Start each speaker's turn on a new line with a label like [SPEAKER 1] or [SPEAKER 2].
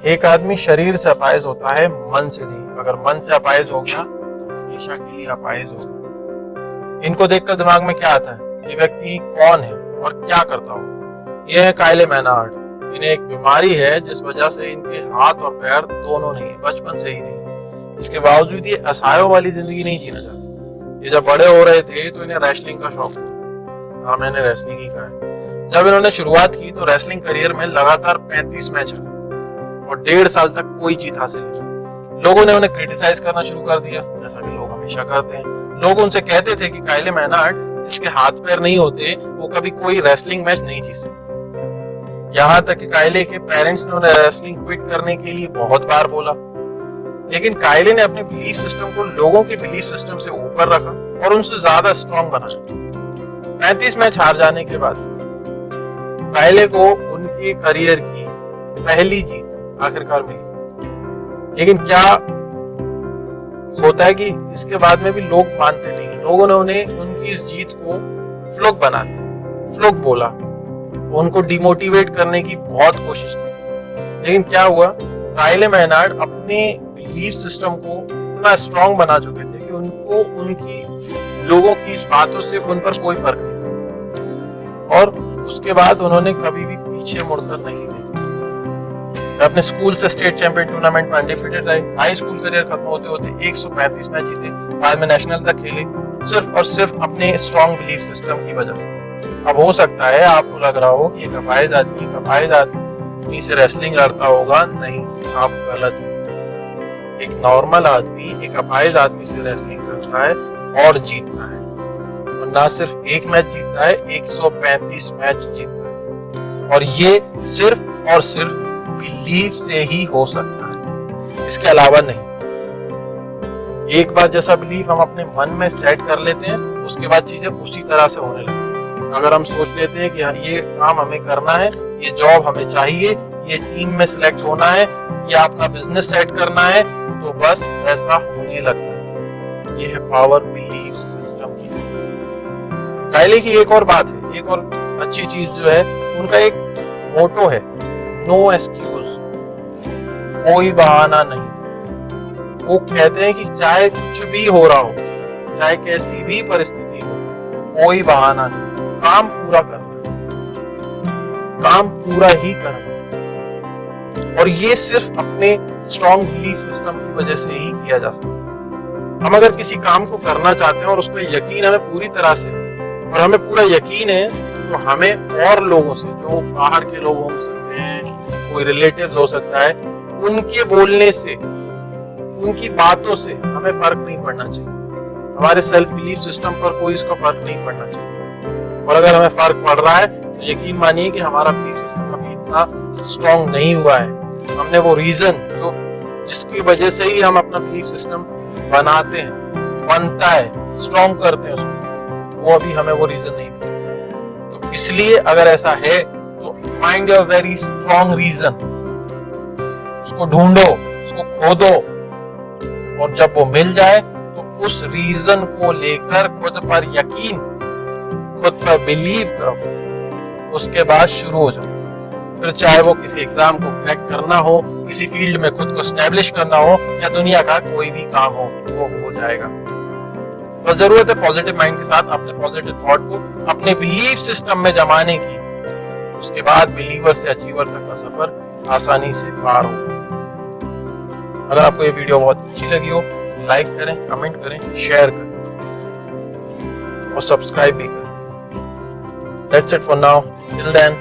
[SPEAKER 1] एक आदमी शरीर से अपाहिज होता है, मन से नहीं। अगर मन से अपाहिज हो गया तो हमेशा के लिए अपाहिज होगा। इनको देखकर दिमाग में क्या आता है, ये व्यक्ति कौन है और क्या करता होगा? ये है कायले मैनार्ड। इन्हें एक बीमारी है जिस वजह से इनके हाथ और पैर दोनों नहीं है, बचपन से ही नहीं है। इसके बावजूद ये असहायों वाली जिंदगी नहीं जीना चाहते। ये जब बड़े हो रहे थे तो इन्हें रेसलिंग का शौक था। हाँ, मैंने रेसलिंग ही कहा है। जब इन्होंने शुरुआत की तो रेसलिंग करियर में लगातार 35 मैच हारे और 1.5 साल तक कोई जीत हासिल नहीं। लोगों ने उन्हें क्रिटिसाइज करना शुरू कर दिया, जैसा कि लोग हमेशा करते हैं। लोग उनसे कहते थे कि कायले मैनार्ड जिसके हाथ पैर नहीं होते वो कभी कोई रेसलिंग मैच नहीं जीत सकता। यहाँ तक कि कायले के पेरेंट्स ने उन्हें रेसलिंग क्विट करने के लिए बहुत बार बोला, लेकिन कायले ने अपने बिलीफ सिस्टम को लोगों के बिलीफ सिस्टम से ऊपर रखा और उनसे ज्यादा स्ट्रॉन्ग बनाया। 35 मैच हार जाने के बाद कायले को उनके करियर की पहली जीत आखिरकार मिली। लेकिन क्या होता है कि इसके बाद में भी लोग मानते नहीं हैं। लोगों ने उन्हें उनकी इस जीत को फ्लूक बना दिया, फ्लूक बोला, उनको डिमोटिवेट करने की बहुत कोशिश की। लेकिन क्या हुआ, कायले मैनार्ड अपने बिलीफ सिस्टम को इतना स्ट्रॉन्ग बना चुके थे कि उनको उनकी लोगों की इस बातों से उन पर कोई फर्क नहीं पड़ा और उसके बाद उन्होंने कभी भी पीछे मुड़कर नहीं देखा। अपने स्कूल से स्टेट चैंपियन टूर्नामेंट में अनडिफीटेड रहे। हाई स्कूल करियर खत्म होते होते 135 मैच जीते, बाद में नेशनल तक खेले, सिर्फ और सिर्फ अपने स्ट्रॉन्ग बिलीफ सिस्टम की वजह से। अब हो सकता है आपको लग रहा हो कि एक अपाहिज आदमी से रेसलिंग लड़ता होगा। नहीं, आप गलत हैं। एक नॉर्मल आदमी एक अपाहिज आदमी से रेसलिंग करता है और जीतता है, और ना सिर्फ एक मैच जीतता है, 135 मैच जीतता है। और ये सिर्फ और सिर्फ बिलीफ से ही हो सकता है, इसके अलावा नहीं। एक बार जैसा बिलीफ हम अपने मन में सेट कर लेते हैं, उसके बाद चीजें उसी तरह से होने लगती हैं। अगर हम सोच लेते हैं कि हाँ, ये काम हमें करना है, ये जॉब हमें चाहिए, ये टीम में सिलेक्ट होना है, या अपना बिजनेस सेट करना है, तो बस ऐसा होने लगता है। ये है पावर बिलीफ सिस्टम की। कायले की एक और बात है, एक और अच्छी चीज जो है, उनका एक मोटो है, नो एक्सक्यूज, कोई बहाना नहीं। वो कहते हैं कि चाहे कुछ भी हो रहा हो, चाहे कैसी भी परिस्थिति हो, कोई बहाना नहीं, काम पूरा करना, काम पूरा ही करना। और ये सिर्फ अपने स्ट्रॉन्ग बिलीफ सिस्टम की वजह से ही किया जा सकता है। हम अगर किसी काम को करना चाहते हैं और उसका यकीन हमें पूरी तरह से, और हमें पूरा यकीन है, तो हमें और लोगों से, जो बाहर के लोग हो सकते हैं, कोई रिलेटिव्स हो सकता है, उनके बोलने से, उनकी बातों से हमें फर्क नहीं पड़ना चाहिए। हमारे सेल्फ बिलीफ सिस्टम पर कोई इसका फर्क नहीं पड़ना चाहिए। और अगर हमें फर्क पड़ रहा है तो यकीन मानिए कि हमारा बिलीफ सिस्टम कभी इतना स्ट्रॉन्ग नहीं हुआ है। हमने वो रीजन जो जिसकी वजह से ही हम अपना बिलीफ सिस्टम बनाते हैं, बनता है, स्ट्रॉन्ग करते हैं उसको, वो अभी हमें वो रीजन नहीं मिला। तो इसलिए अगर ऐसा है तो find your very strong reason, उसको ढूंढो, उसको खोदो, और जब वो मिल जाए तो उस रीजन को लेकर खुद पर यकीन, खुद पर बिलीव करो, उसके बाद शुरू हो जाओ। फिर चाहे वो किसी एग्जाम को क्रैक करना हो, किसी फील्ड में खुद को एस्टेब्लिश करना हो, या दुनिया का कोई भी काम हो, वो हो जाएगा। बस जरूरत है पॉजिटिव माइंड के साथ अपने पॉजिटिव थॉट को अपने बिलीफ सिस्टम में जमाने की। उसके बाद बिलीवर से अचीवर तक का सफर आसानी से पार होगा। अगर आपको ये वीडियो बहुत अच्छी लगी हो, लाइक करें, कमेंट करें, शेयर करें और सब्सक्राइब भी करें। That's it for now. Till then,